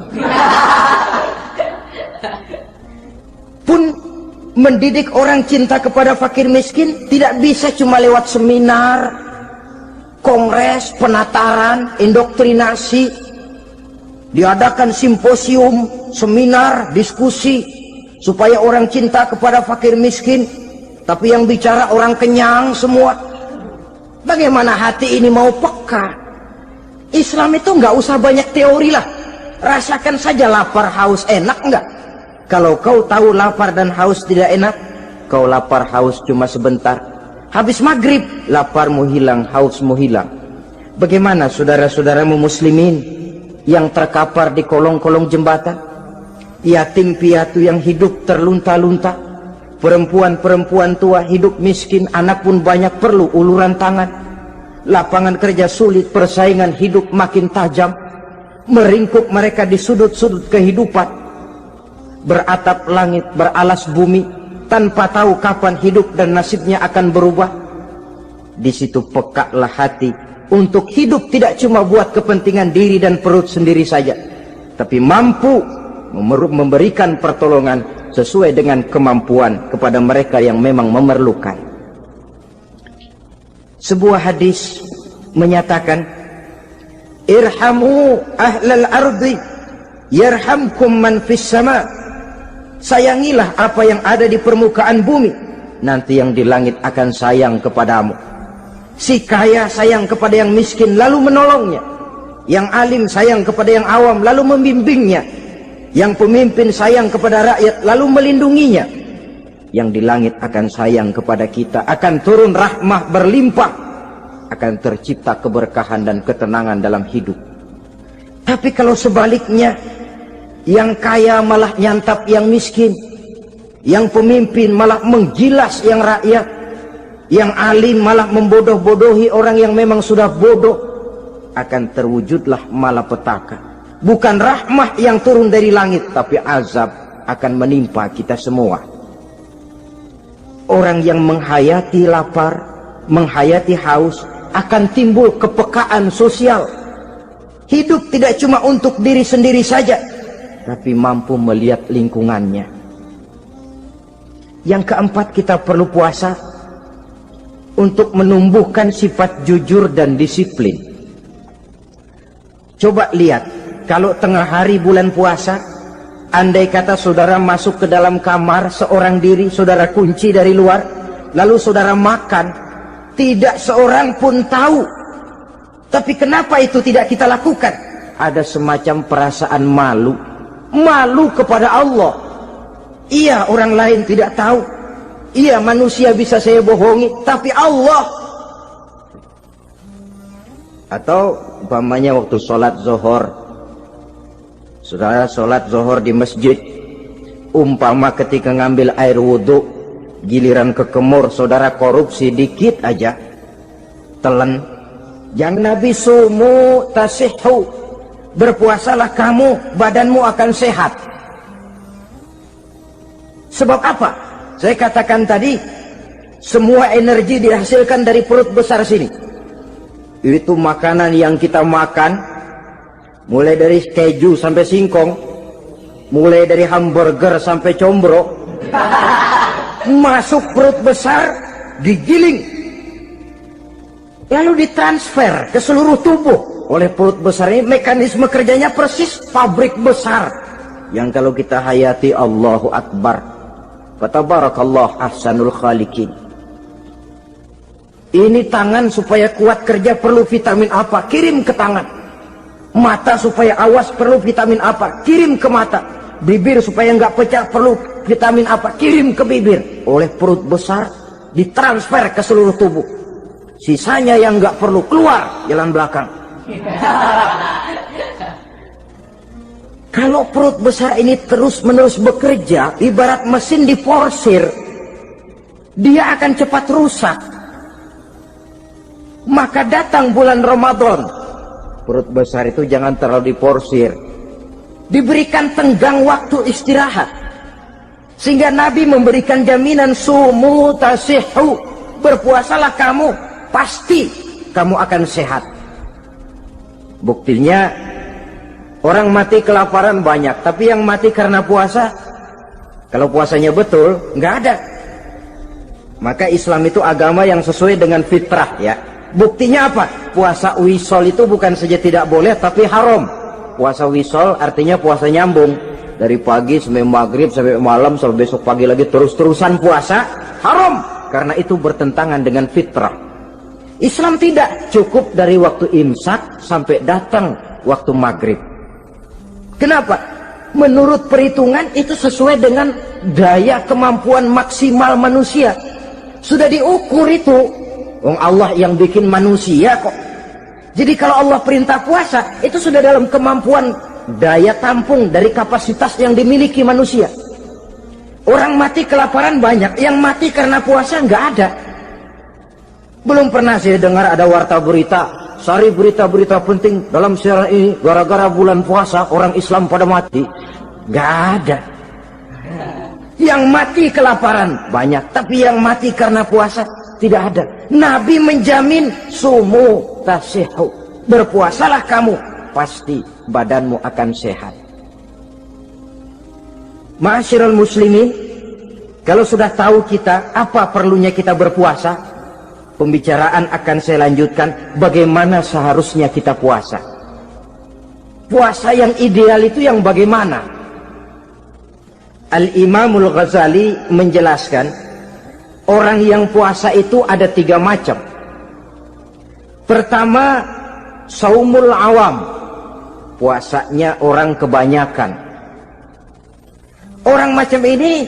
Pun mendidik orang cinta kepada fakir miskin tidak bisa cuma lewat seminar, kongres, penataran, indoktrinasi. Diadakan simposium, seminar, diskusi supaya orang cinta kepada fakir miskin, tapi yang bicara orang kenyang semua. Bagaimana hati ini mau peka? Islam itu nggak usah banyak teori lah, rasakan saja lapar haus. Enak nggak? Kalau kau tahu lapar dan haus tidak enak, kau lapar haus cuma sebentar, habis maghrib laparmu hilang, hausmu hilang. Bagaimana saudara-saudaramu muslimin yang terkapar di kolong-kolong jembatan, yatim piatu yang hidup terlunta-lunta, perempuan-perempuan tua hidup miskin, anak pun banyak perlu uluran tangan. Lapangan kerja sulit, persaingan hidup makin tajam, meringkuk mereka di sudut-sudut kehidupan, beratap langit, beralas bumi, tanpa tahu kapan hidup dan nasibnya akan berubah. Di situ pekaklah hati untuk hidup tidak cuma buat kepentingan diri dan perut sendiri saja, tapi mampu memberikan pertolongan sesuai dengan kemampuan kepada mereka yang memang memerlukan. Sebuah hadis menyatakan, irhamu ahlal ardi yarhamkum man fis sama. Sayangilah apa yang ada di permukaan bumi, nanti yang di langit akan sayang kepadamu. Si kaya sayang kepada yang miskin lalu menolongnya, yang alim sayang kepada yang awam lalu membimbingnya, yang pemimpin sayang kepada rakyat lalu melindunginya. Yang di langit akan sayang kepada kita, akan turun rahmah berlimpah, akan tercipta keberkahan dan ketenangan dalam hidup. Tapi kalau sebaliknya, yang kaya malah nyantap yang miskin, yang pemimpin malah menggilas yang rakyat, yang alim malah membodoh-bodohi orang yang memang sudah bodoh, akan terwujudlah malapetaka. Bukan rahmah yang turun dari langit, tapi azab akan menimpa kita semua. Orang yang menghayati lapar, menghayati haus, akan timbul kepekaan sosial. Hidup tidak cuma untuk diri sendiri saja, tapi mampu melihat lingkungannya. Yang keempat, kita perlu puasa untuk menumbuhkan sifat jujur dan disiplin. Coba lihat, kalau tengah hari bulan puasa, andai kata saudara masuk ke dalam kamar seorang diri, saudara kunci dari luar, lalu saudara makan, tidak seorang pun tahu. Tapi kenapa itu tidak kita lakukan? Ada semacam perasaan malu, malu kepada Allah. Iya, orang lain tidak tahu. Iya, manusia bisa saya bohongi, tapi Allah. Atau umpamanya waktu sholat zuhur, saudara sholat zuhur di masjid, umpama ketika ngambil air wudhu, giliran ke kemur, saudara korupsi dikit aja, telan. Yang Nabi sumu tasihhu, berpuasalah kamu, badanmu akan sehat. Sebab apa? Saya katakan tadi, semua energi dihasilkan dari perut besar sini. Itu makanan yang kita makan, mulai dari keju sampai singkong, mulai dari hamburger sampai combro, masuk perut besar, digiling, lalu ditransfer ke seluruh tubuh oleh perut besar ini. Mekanisme kerjanya persis pabrik besar. yang kalau kita hayati Allahu Akbar. Fatabarakallah ahsanul khaliqin. Ini tangan supaya kuat kerja perlu vitamin apa? Kirim ke tangan. Mata supaya awas perlu vitamin apa? Kirim ke mata. Bibir supaya nggak pecah perlu vitamin apa? Kirim ke bibir. Oleh perut besar ditransfer ke seluruh tubuh. Sisanya yang nggak perlu keluar jalan belakang. Kalau perut besar ini terus-menerus bekerja, ibarat mesin diforsir, dia akan cepat rusak. Maka datang bulan Ramadan, perut besar itu jangan terlalu diforsir, diberikan tenggang waktu istirahat. Sehingga Nabi memberikan jaminan sumu tasihhu, berpuasalah kamu, pasti kamu akan sehat. Buktinya orang mati kelaparan banyak, tapi yang mati karena puasa, kalau puasanya betul, nggak ada. Maka Islam itu agama yang sesuai dengan fitrah ya. Buktinya apa? Puasa wisol itu bukan saja tidak boleh, tapi haram. Puasa wisol artinya puasa nyambung. Dari pagi sampai maghrib, sampai malam, sampai besok pagi lagi terus-terusan puasa, haram. Karena itu bertentangan dengan fitrah. Islam tidak, cukup dari waktu imsak sampai datang waktu maghrib. Kenapa? Menurut perhitungan itu sesuai dengan daya kemampuan maksimal manusia. Sudah diukur itu. Allah yang bikin manusia kok. Jadi kalau Allah perintah puasa, itu sudah dalam kemampuan daya tampung dari kapasitas yang dimiliki manusia. Orang mati kelaparan banyak, yang mati karena puasa nggak ada. Belum pernah saya dengar ada warta berita, sari berita-berita penting dalam siaran ini, gara-gara bulan puasa orang Islam pada mati. Nggak ada. Yang mati kelaparan banyak, tapi yang mati karena puasa tidak ada. Nabi menjamin sumu tasihhu, berpuasalah kamu, pasti badanmu akan sehat. Ma'asyiral muslimin, kalau sudah tahu kita apa perlunya kita berpuasa, pembicaraan akan saya lanjutkan bagaimana seharusnya kita puasa. Puasa yang ideal itu yang bagaimana? Al-Imamul Ghazali menjelaskan, orang yang puasa itu ada 3 macam. Pertama, saumul awam, puasanya orang kebanyakan. Orang macam ini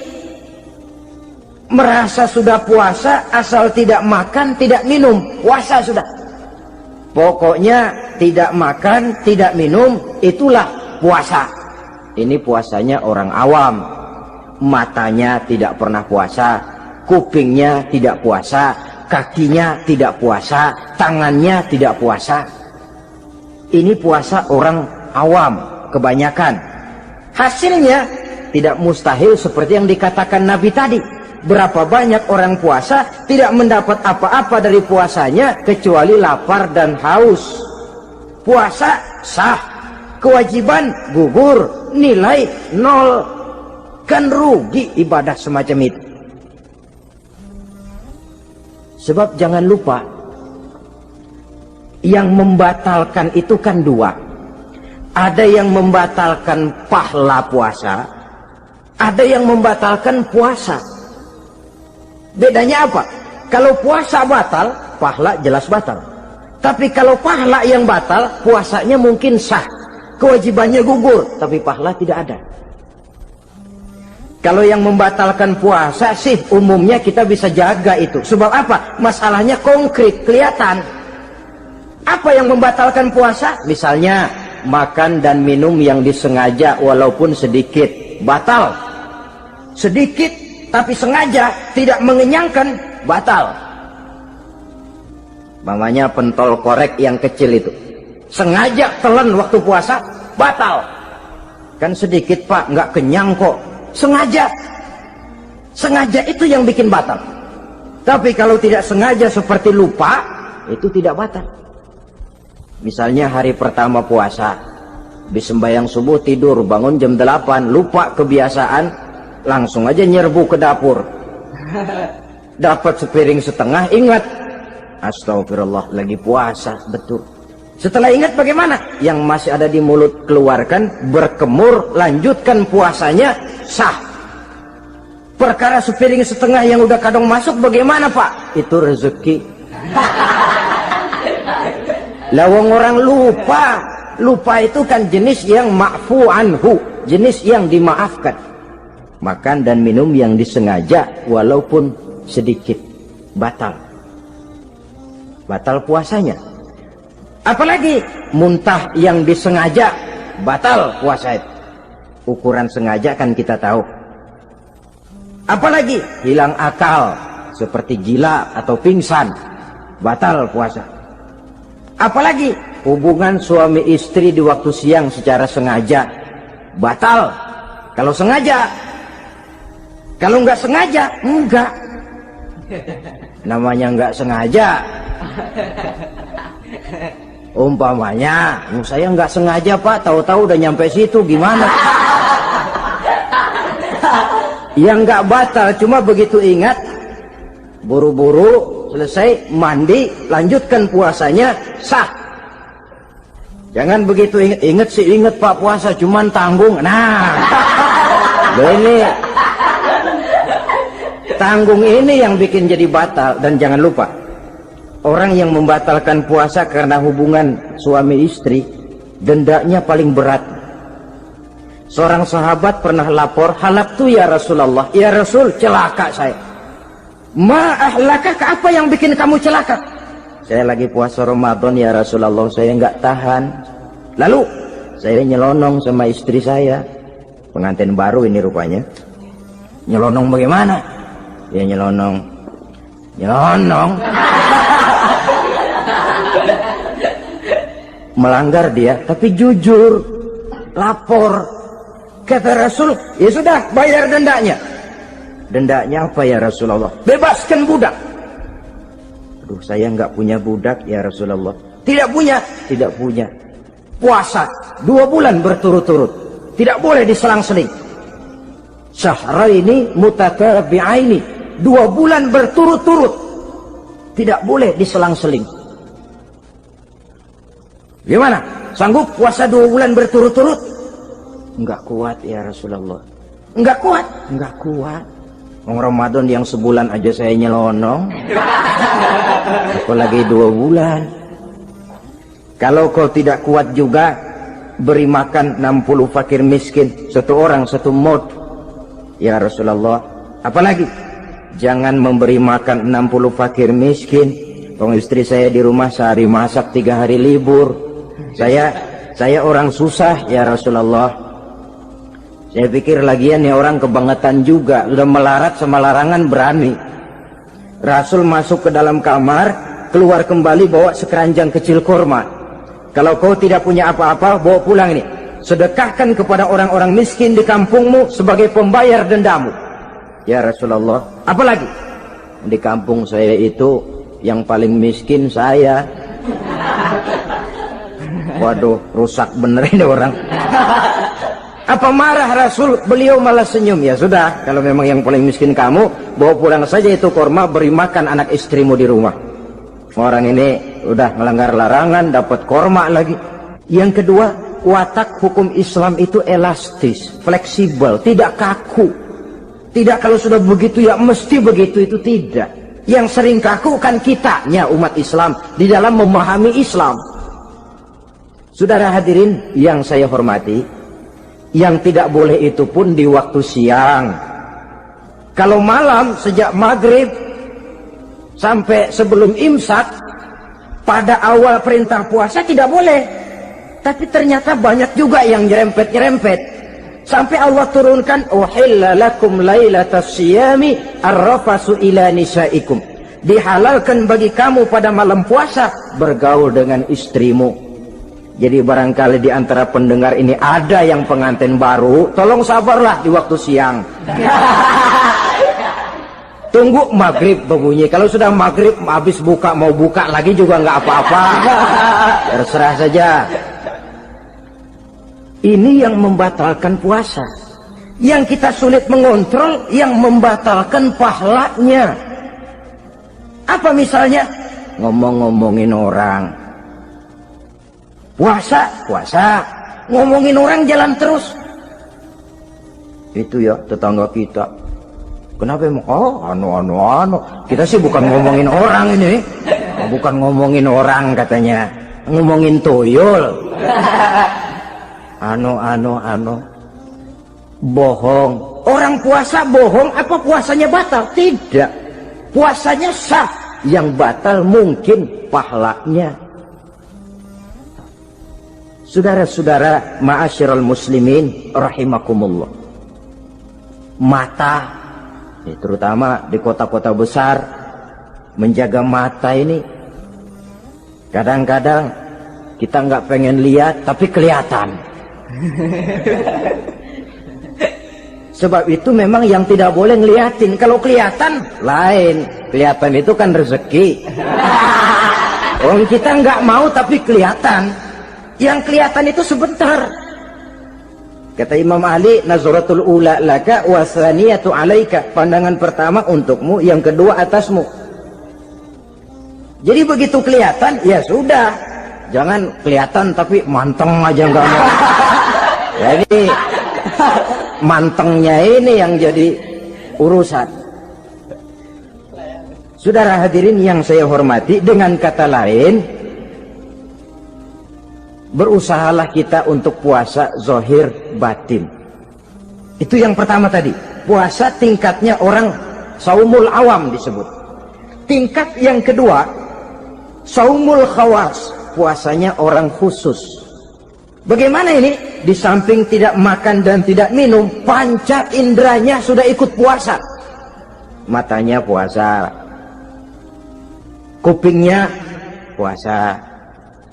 merasa sudah puasa asal tidak makan, tidak minum, puasa sudah. Pokoknya tidak makan, tidak minum, itulah puasa. Ini puasanya orang awam. Matanya tidak pernah puasa, kupingnya tidak puasa, kakinya tidak puasa, tangannya tidak puasa. Ini puasa orang awam, kebanyakan. Hasilnya tidak mustahil seperti yang dikatakan Nabi tadi. Berapa banyak orang puasa tidak mendapat apa-apa dari puasanya kecuali lapar dan haus. Puasa sah, kewajiban gugur, nilai 0. Kan rugi ibadah semacam itu. Sebab jangan lupa, yang membatalkan itu kan 2. Ada yang membatalkan pahala puasa, ada yang membatalkan puasa. Bedanya apa? Kalau puasa batal, pahala jelas batal. Tapi kalau pahala yang batal, puasanya mungkin sah, kewajibannya gugur, tapi pahala tidak ada. Kalau yang membatalkan puasa sih umumnya kita bisa jaga itu. Sebab apa? Masalahnya konkret, kelihatan. Apa yang membatalkan puasa? Misalnya makan dan minum yang disengaja walaupun sedikit, batal. Sedikit tapi sengaja tidak mengenyangkan, batal. Mamanya pentol korek yang kecil itu, sengaja telan waktu puasa, batal. Kan sedikit pak, nggak kenyang kok. Sengaja itu yang bikin batal. Tapi kalau tidak sengaja seperti lupa, itu tidak batal. Misalnya hari pertama puasa, habis sembahyang subuh tidur, bangun jam 8, lupa kebiasaan, langsung aja nyerbu ke dapur. Dapat sepiring setengah, ingat, astagfirullah lagi puasa, betul. Setelah ingat bagaimana? Yang masih ada di mulut keluarkan, berkemur, lanjutkan puasanya, sah. Perkara sepiring setengah yang udah kadang masuk bagaimana Pak? Itu rezeki. Lawang orang lupa. Lupa itu kan jenis yang ma'fu anhu, jenis yang dimaafkan. Makan dan minum yang disengaja walaupun sedikit, batal. Batal puasanya. Apalagi muntah yang disengaja, batal puasa itu. Ukuran sengaja kan kita tahu. Apalagi hilang akal, seperti gila atau pingsan, batal puasa. Apalagi hubungan suami istri di waktu siang secara sengaja, batal. Kalau sengaja. Kalau nggak sengaja, enggak. Namanya nggak sengaja. Umpamanya, saya nggak sengaja Pak, tahu-tahu udah nyampe situ, gimana? Yang nggak batal, cuma begitu ingat, buru-buru selesai mandi, lanjutkan puasanya, sah. Jangan begitu ingat sih, ingat Pak puasa, cuman tanggung. Nah, ini tanggung ini yang bikin jadi batal. Dan jangan lupa, orang yang membatalkan puasa karena hubungan suami istri, dendanya paling berat. Seorang sahabat pernah lapor, halaktu ya Rasulullah, ya Rasul, celaka saya. Ma ahlakah, apa yang bikin kamu celaka? Saya lagi puasa Ramadan ya Rasulullah, saya nggak tahan. Lalu saya nyelonong sama istri saya, pengantin baru ini rupanya. Nyelonong bagaimana? Ya nyelonong. Melanggar dia, tapi jujur, lapor. Kata Rasul, ya sudah, bayar dendanya. Dendanya apa ya Rasulullah? Bebaskan budak. Aduh, saya nggak punya budak ya Rasulullah. Tidak punya? Tidak punya. Puasa 2 bulan berturut-turut, tidak boleh diselang-seling. Syahraini mutatabi'aini, 2 bulan berturut-turut, tidak boleh diselang-seling. Gimana? Sanggup puasa 2 bulan berturut-turut? Enggak kuat ya Rasulullah. Enggak kuat? Enggak kuat. Ramadan yang sebulan aja saya nyelonong, apalagi 2 bulan. Kalau kau tidak kuat juga, beri makan 60 fakir miskin, 1 orang 1 mod ya Rasulullah. Apalagi jangan memberi makan 60 fakir miskin. Kalau istri saya di rumah sehari masak, 3 hari libur. Saya orang susah ya Rasulullah. Saya pikir lagian ya orang kebangetan juga, sudah melarat sama larangan berani. Rasul masuk ke dalam kamar, keluar kembali bawa sekeranjang kecil kurma. Kalau kau tidak punya apa-apa, bawa pulang ini. Sedekahkan kepada orang-orang miskin di kampungmu sebagai pembayar dendamu. Ya Rasulullah, apalagi? Di kampung saya itu yang paling miskin saya. Waduh, rusak bener ini orang. Apa marah Rasul? Beliau malah senyum. Ya sudah, kalau memang yang paling miskin kamu, bawa pulang saja itu kurma, beri makan anak istrimu di rumah. Orang ini udah melanggar larangan, dapat kurma lagi. Yang kedua, watak hukum Islam itu elastis, fleksibel, tidak kaku. Tidak kalau sudah begitu ya mesti begitu, itu tidak. Yang sering kaku kan kitanya umat Islam di dalam memahami Islam. Saudara hadirin yang saya hormati, yang tidak boleh itu pun di waktu siang. Kalau malam sejak maghrib sampai sebelum imsak, pada awal perintah puasa tidak boleh. Tapi ternyata banyak juga yang nyerempet-nyerempet. Sampai Allah turunkan, uhilla lakum lailatas siyami arrafasu ila nisaikum. Dihalalkan bagi kamu pada malam puasa bergaul dengan istrimu. Jadi barangkali di antara pendengar ini ada yang pengantin baru, tolong sabarlah di waktu siang. Tunggu maghrib berbunyi. Kalau sudah maghrib habis buka, mau buka lagi juga nggak apa-apa. Terserah saja. Ini yang membatalkan puasa. Yang kita sulit mengontrol, yang membatalkan pahalanya. Apa misalnya? Ngomong-ngomongin orang. Puasa. Ngomongin orang jalan terus. Itu ya tetangga kita. Kenapa emang? Oh, anu. Kita sih bukan ngomongin orang ini. Bukan ngomongin orang katanya. Ngomongin tuyul. Anu. Bohong. Orang puasa bohong, apa puasanya batal? Tidak. Puasanya sah. Yang batal mungkin pahalanya. Saudara-saudara ma'asyiral muslimin rahimakumullah. Mata, terutama di kota-kota besar, menjaga mata ini kadang-kadang kita nggak pengen lihat tapi kelihatan. Sebab itu memang yang tidak boleh ngeliatin. Kalau kelihatan lain, kelihatan itu kan rezeki. Orang kita nggak mau tapi kelihatan. Yang kelihatan itu sebentar. Kata Imam Ali, nazaratul ula laka wa tsaniyatu alaika. Pandangan pertama untukmu, yang kedua atasmu. Jadi begitu kelihatan, ya sudah. Jangan kelihatan tapi manteng aja enggak mau. Ya ini mantengnya ini yang jadi urusan. Saudara hadirin yang saya hormati, dengan kata lain, berusahalah kita untuk puasa zahir batin. Itu yang pertama tadi. Puasa tingkatnya orang saumul awam disebut. Tingkat yang kedua, saumul khawas, puasanya orang khusus. Bagaimana ini? Di samping tidak makan dan tidak minum, panca inderanya sudah ikut puasa. Matanya puasa, kupingnya puasa.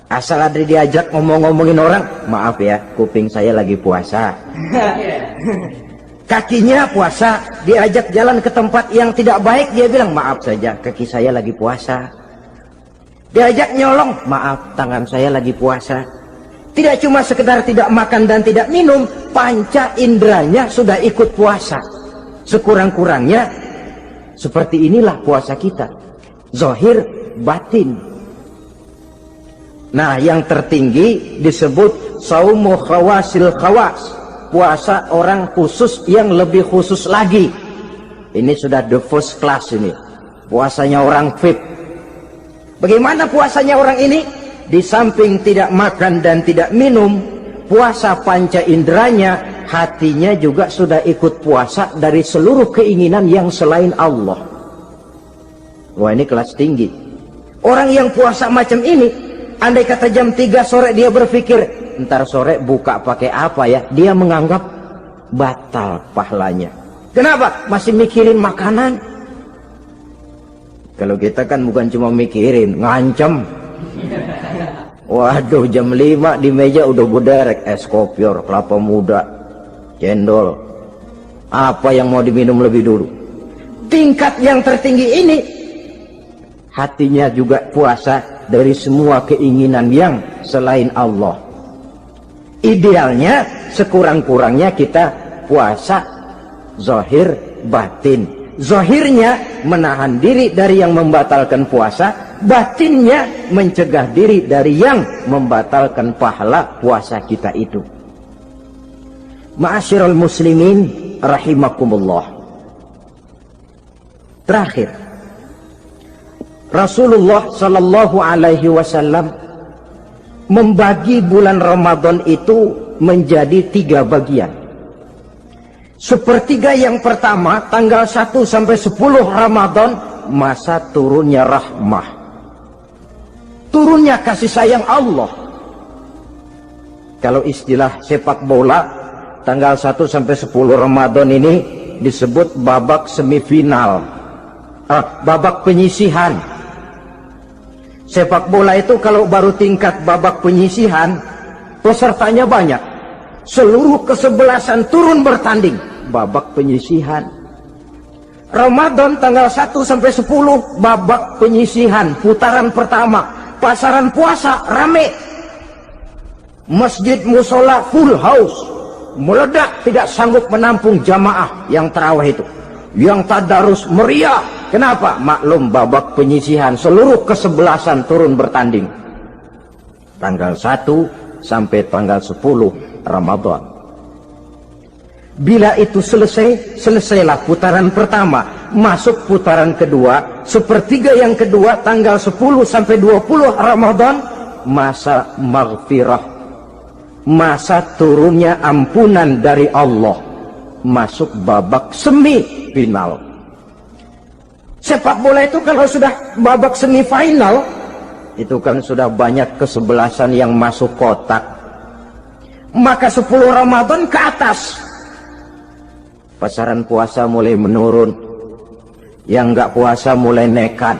Asal ada diajak ngomongin orang, maaf ya, kuping saya lagi puasa. Kakinya puasa, diajak jalan ke tempat yang tidak baik, dia bilang maaf saja, kaki saya lagi puasa. Diajak nyolong, maaf, tangan saya lagi puasa. Tidak cuma sekedar tidak makan dan tidak minum, panca inderanya sudah ikut puasa. Sekurang-kurangnya seperti inilah puasa kita, zahir batin. Nah, yang tertinggi disebut saumu khawasil khawas, puasa orang khusus yang lebih khusus lagi. Ini sudah the first class ini, puasanya orang VIP. Bagaimana puasanya orang ini? Di samping tidak makan dan tidak minum, puasa panca inderanya, hatinya juga sudah ikut puasa dari seluruh keinginan yang selain Allah. Wah, ini kelas tinggi. Orang yang puasa macam ini, andai kata jam 3 sore dia berpikir, ntar sore buka pakai apa ya, dia menganggap batal pahalanya. Kenapa? Masih mikirin makanan. Kalau kita kan bukan cuma mikirin, ngancem. Waduh, jam 5 di meja udah berderek es kopior, kelapa muda, cendol. Apa yang mau diminum lebih dulu? Tingkat yang tertinggi ini, hatinya juga puasa dari semua keinginan yang selain Allah. Idealnya sekurang-kurangnya kita puasa zahir batin. Zahirnya menahan diri dari yang membatalkan puasa, batinnya mencegah diri dari yang membatalkan pahala puasa kita itu. Ma'asyiral muslimin rahimakumullah. Terakhir, Rasulullah sallallahu alaihi wasallam membagi bulan Ramadan itu menjadi 3 bagian. Sepertiga yang pertama, tanggal 1 sampai 10 Ramadan, masa turunnya rahmah, turunnya kasih sayang Allah. Kalau istilah sepak bola, tanggal 1 sampai 10 Ramadan ini disebut babak semifinal, babak penyisihan. Sepak bola itu kalau baru tingkat babak penyisihan, pesertanya banyak. Seluruh kesebelasan turun bertanding, babak penyisihan. Ramadan tanggal 1 sampai 10, babak penyisihan, putaran pertama. Pasaran puasa rame. Masjid musola full house, meledak, tidak sanggup menampung jamaah yang tarawih itu. Yang tadarus meriah. Kenapa? Maklum babak penyisihan, seluruh kesebelasan turun bertanding. tanggal 1 sampai tanggal 10 Ramadan. Bila itu selesai, selesailah putaran pertama, masuk putaran kedua, sepertiga yang kedua tanggal 10 sampai 20 Ramadan, masa maghfirah, masa turunnya ampunan dari Allah, masuk babak semifinal. Sepak bola itu kalau sudah babak semifinal, itu kan sudah banyak kesebelasan yang masuk kotak. Maka 10 Ramadan ke atas, pasaran puasa mulai menurun, yang nggak puasa mulai nekat,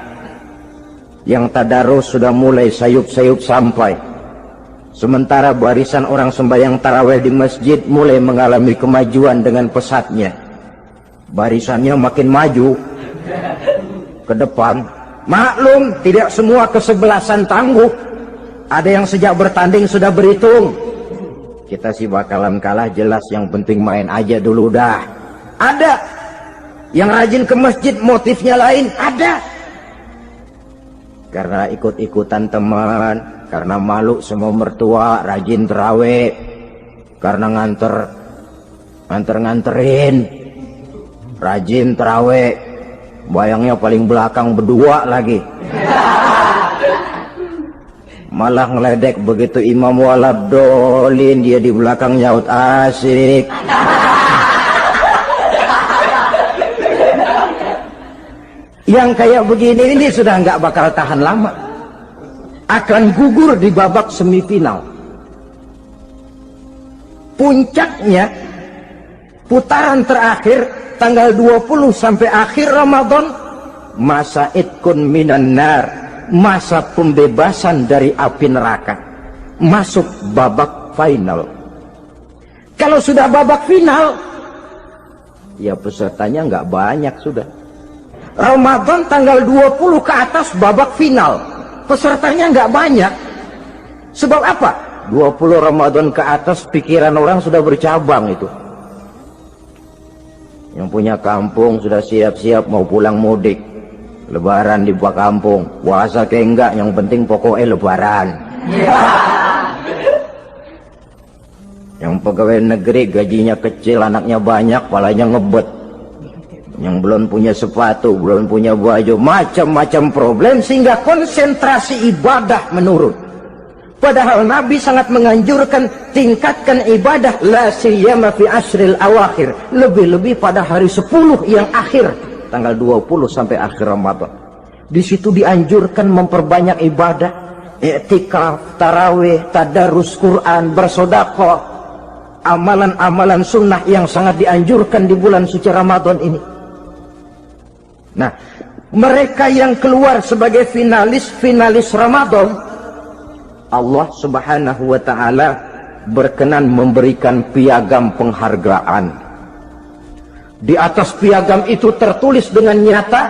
yang tadarus sudah mulai sayup-sayup sampai. Sementara barisan orang sembahyang tarawih di masjid mulai mengalami kemajuan dengan pesatnya. Barisannya makin maju ke depan. Maklum, tidak semua kesebelasan tangguh. Ada yang sejak bertanding sudah berhitung, kita sih bakalan kalah jelas, yang penting main aja dulu dah. Ada yang rajin ke masjid, motifnya lain, ada. Karena ikut-ikutan teman, karena malu sama mertua, rajin terawih, karena nganterin, rajin terawih, bayangnya paling belakang berdua lagi. Malah ngeledek begitu imam waladolin, dia di belakang nyaut asik. Yang kayak begini ini sudah nggak bakal tahan lama, akan gugur di babak semifinal. Puncaknya putaran terakhir tanggal 20 sampai akhir Ramadan, masa itkun minan nar, masa pembebasan dari api neraka, masuk babak final. Kalau sudah babak final, ya pesertanya nggak banyak sudah. Ramadan tanggal 20 ke atas babak final, pesertanya nggak banyak. Sebab apa? 20 Ramadan ke atas pikiran orang sudah bercabang itu. Yang punya kampung sudah siap-siap mau pulang mudik, lebaran di buah kampung, puasa kayak enggak, yang penting pokoknya lebaran. Yang pegawai negeri gajinya kecil, anaknya banyak, palanya ngebet. Yang belum punya sepatu, belum punya baju, macam-macam problem, sehingga konsentrasi ibadah menurun. Padahal Nabi sangat menganjurkan tingkatkan ibadah, la siyama fi asril awakhir, lebih-lebih pada hari 10 yang akhir, tanggal 20 sampai akhir Ramadan. Di situ dianjurkan memperbanyak ibadah, i'tikaf, tarawih, tadarus Quran, bersedekah, amalan-amalan sunnah yang sangat dianjurkan di bulan suci Ramadan ini. Nah, mereka yang keluar sebagai finalis Ramadan, Allah subhanahu wa ta'ala berkenan memberikan piagam penghargaan. Di atas piagam itu tertulis dengan nyata,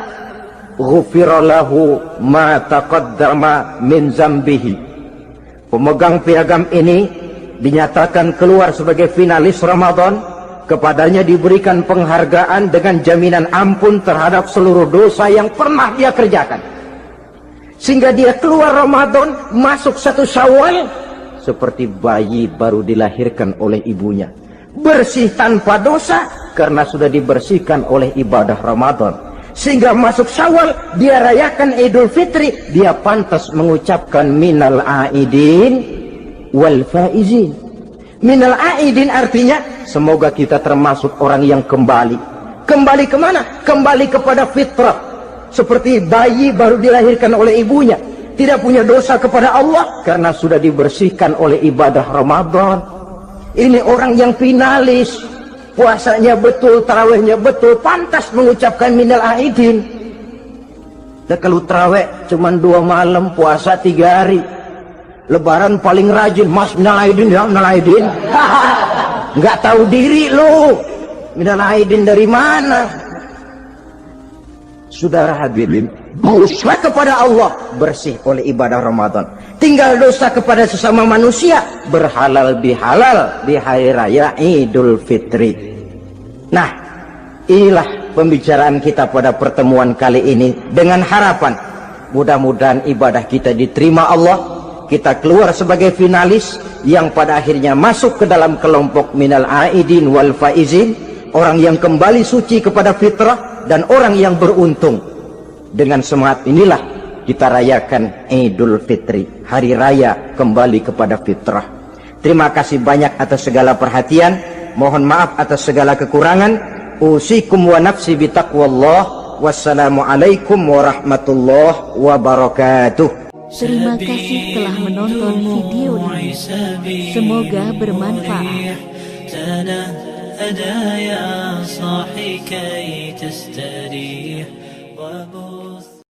ghufira lahu ma taqaddama min zambihi. Pemegang piagam ini dinyatakan keluar sebagai finalis Ramadan, kepadanya diberikan penghargaan dengan jaminan ampun terhadap seluruh dosa yang pernah dia kerjakan. Sehingga dia keluar Ramadan, masuk 1 Syawal seperti bayi baru dilahirkan oleh ibunya, bersih tanpa dosa karena sudah dibersihkan oleh ibadah Ramadan. Sehingga masuk Syawal, dia rayakan Idul Fitri, dia pantas mengucapkan minal aidin wal faizin. Minal aidin artinya semoga kita termasuk orang yang kembali. Kembali kemana? Kembali kepada fitrah. Seperti bayi baru dilahirkan oleh ibunya, tidak punya dosa kepada Allah karena sudah dibersihkan oleh ibadah Ramadan. Ini orang yang finalis, puasanya betul, tarawihnya betul, pantas mengucapkan minal aidin. Dan kalau tarawih cuma 2 malam, puasa 3 hari, lebaran paling rajin, mas minal aidin ya, minal aidin. Nggak tahu diri lu, minal aidin dari mana? Saudara hadirin, dosa kepada Allah bersih oleh ibadah Ramadan. Tinggal dosa kepada sesama manusia, berhalal bihalal di hari raya Idul Fitri. Nah, inilah pembicaraan kita pada pertemuan kali ini, dengan harapan mudah-mudahan ibadah kita diterima Allah, kita keluar sebagai finalis yang pada akhirnya masuk ke dalam kelompok minal aidin wal faizin, orang yang kembali suci kepada fitrah dan orang yang beruntung. Dengan semangat inilah kita rayakan Idul Fitri, hari raya kembali kepada fitrah. Terima kasih banyak atas segala perhatian, mohon maaf atas segala kekurangan. Usikum wa nafsi bitaqwallah. Wassalamualaikum warahmatullahi wabarakatuh. Terima kasih telah menonton video ini. Semoga bermanfaat. تنهدى يا صاحي كي تستريح وبث